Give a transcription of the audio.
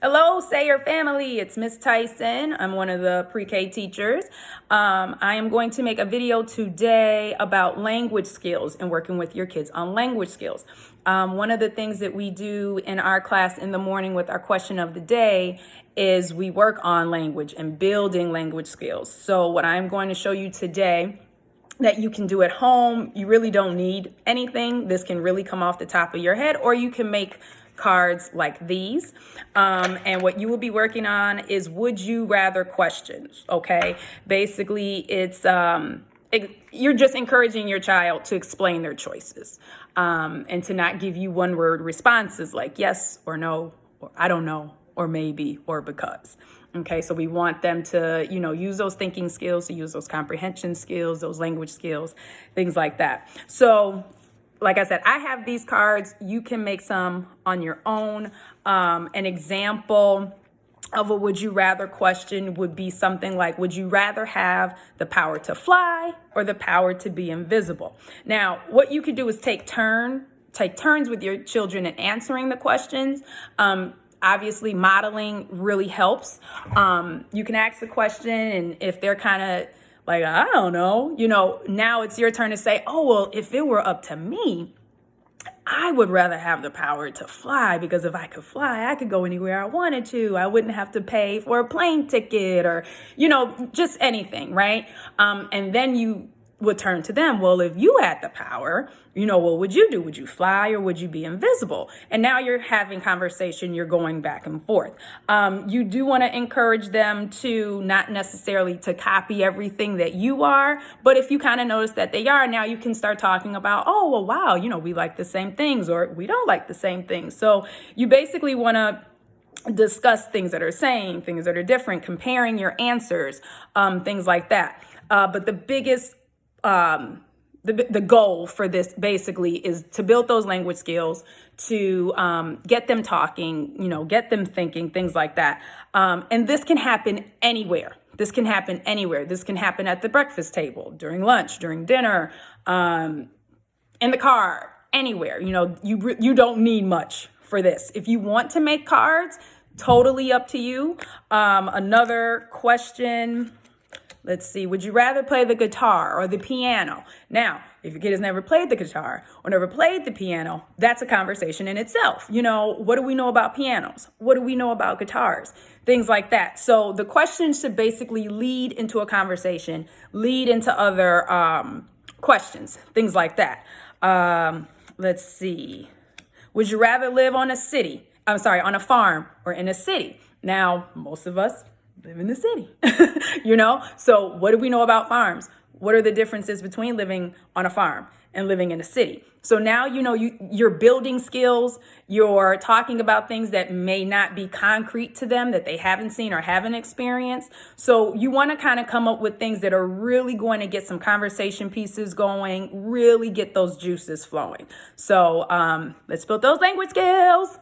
Hello, Sayer family. It's Miss Tyson. I'm one of the pre-K teachers. I am going to make a video today about language skills and working with your kids on language skills. One of the things that we do in our class in the morning with our question of the day is we work on language and building language skills. So what I'm going to show you today that you can do at home, you really don't need anything. This can really come off the top of your head, or you can make cards like these. And what you will be working on is would you rather questions, okay? Basically, it's you're just encouraging your child to explain their choices and to not give you one word responses like yes or no, or I don't know, or maybe, or because. Okay, so we want them to, use those thinking skills, to use those comprehension skills, those language skills, things like that. So like I said, I have these cards. You can make some on your own. An example of a would you rather question would be something like, would you rather have the power to fly or the power to be invisible? Now, what you could do is take turns with your children in answering the questions. Obviously, modeling really helps. You can ask the question, and if they're kind of like, I don't know, now it's your turn to say, oh, well, if it were up to me, I would rather have the power to fly, because if I could fly, I could go anywhere I wanted to. I wouldn't have to pay for a plane ticket or, just anything, right? And then you would turn to them. Well, if you had the power, what would you do? Would you fly or would you be invisible? And now you're having conversation. You're going back and forth. You do want to encourage them to not necessarily to copy everything that you are, but if you kind of notice that they are, now you can start talking about, oh, well, wow, we like the same things or we don't like the same things. So you basically want to discuss things that are same, things that are different, comparing your answers, things like that. But the biggest the goal for this basically is to build those language skills, to get them talking, get them thinking, things like that. And this can happen anywhere. This can happen anywhere. This can happen at the breakfast table, during lunch, during dinner, in the car, anywhere. You don't need much for this. If you want to make cards, totally up to you. Another question. Let's see, would you rather play the guitar or the piano? Now, if your kid has never played the guitar or never played the piano, that's a conversation in itself. What do we know about pianos? What do we know about guitars? Things like that. So the questions should basically lead into a conversation, lead into other questions, things like that. Let's see. Would you rather live on a farm or in a city? Now, most of us live in the city, So what do we know about farms? What are the differences between living on a farm and living in a city? So now, you're building skills. You're talking about things that may not be concrete to them, that they haven't seen or haven't experienced. So you want to kind of come up with things that are really going to get some conversation pieces going, really get those juices flowing. So let's build those language skills.